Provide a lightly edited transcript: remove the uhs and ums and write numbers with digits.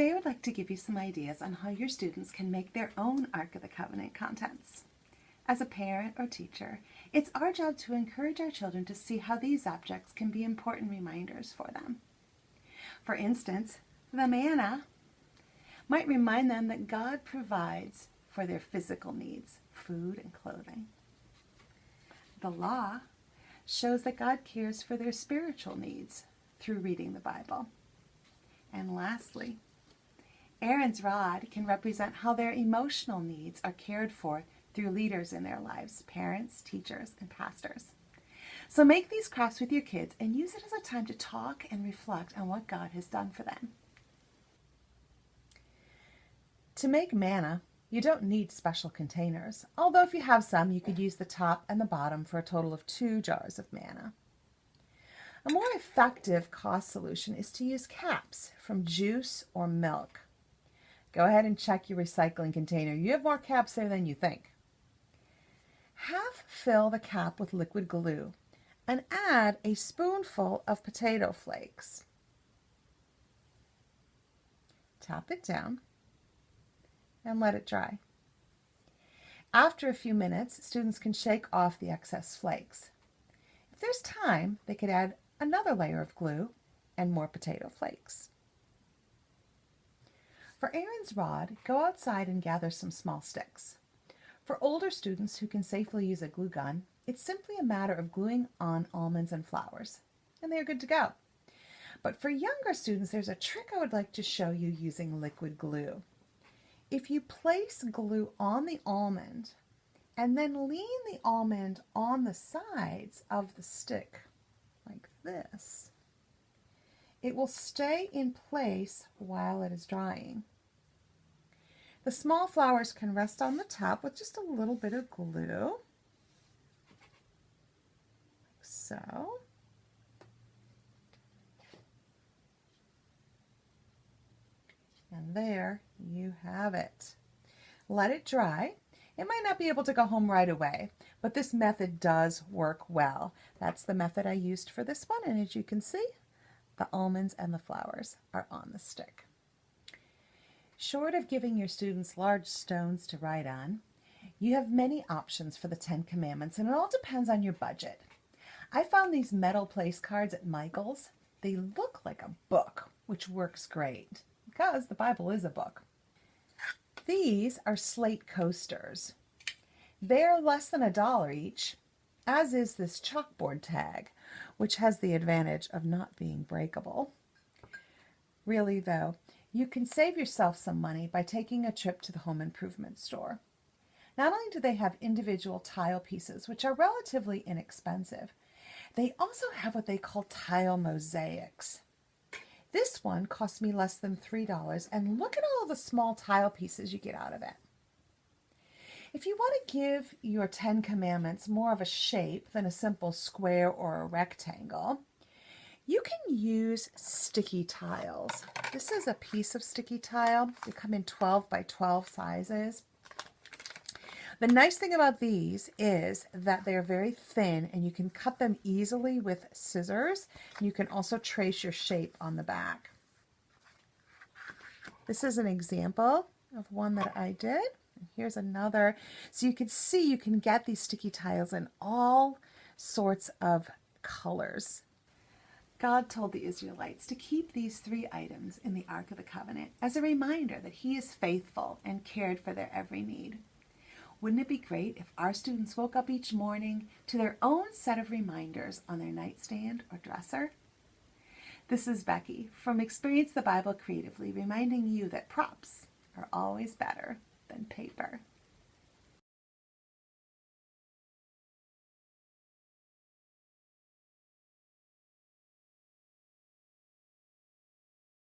Today I would like to give you some ideas on how your students can make their own Ark of the Covenant contents. As a parent or teacher, it's our job to encourage our children to see how these objects can be important reminders for them. For instance, the manna might remind them that God provides for their physical needs, food and clothing. The law shows that God cares for their spiritual needs through reading the Bible. And lastly, Aaron's rod can represent how their emotional needs are cared for through leaders in their lives, parents, teachers, and pastors. So make these crafts with your kids and use it as a time to talk and reflect on what God has done for them. To make manna, you don't need special containers, although if you have some, you could use the top and the bottom for a total of 2 jars of manna. A more effective cost solution is to use caps from juice or milk. Go ahead and check your recycling container. You have more caps there than you think. Half fill the cap with liquid glue and add a spoonful of potato flakes. Tap it down and let it dry. After a few minutes, students can shake off the excess flakes. If there's time, they could add another layer of glue and more potato flakes. For Aaron's rod, go outside and gather some small sticks. For older students who can safely use a glue gun, it's simply a matter of gluing on almonds and flowers, and they're good to go. But for younger students, there's a trick I would like to show you using liquid glue. If you place glue on the almond and then lean the almond on the sides of the stick like this, it will stay in place while it is drying. The small flowers can rest on the top with just a little bit of glue, like so. And there you have it. Let it dry. It might not be able to go home right away, but this method does work well. That's the method I used for this one, and as you can see, the almonds and the flowers are on the stick. Short of giving your students large stones to write on, you have many options for the 10 Commandments, and it all depends on your budget. I found these metal place cards at Michael's. They look like a book, which works great because the Bible is a book. These are slate coasters. They're less than $1 each, as is this chalkboard tag, which has the advantage of not being breakable. Really though, you can save yourself some money by taking a trip to the home improvement store. Not only do they have individual tile pieces, which are relatively inexpensive, they also have what they call tile mosaics. This one cost me less than $3, and look at all the small tile pieces you get out of it. If you want to give your 10 Commandments more of a shape than a simple square or a rectangle, you can use sticky tiles. This is a piece of sticky tile. They come in 12 by 12 sizes. The nice thing about these is that they're very thin and you can cut them easily with scissors. You can also trace your shape on the back. This is an example of one that I did. Here's another. So you can see you can get these sticky tiles in all sorts of colors. God told the Israelites to keep these 3 items in the Ark of the Covenant as a reminder that He is faithful and cared for their every need. Wouldn't it be great if our students woke up each morning to their own set of reminders on their nightstand or dresser? This is Becky from Experience the Bible Creatively, reminding you that props are always better than paper.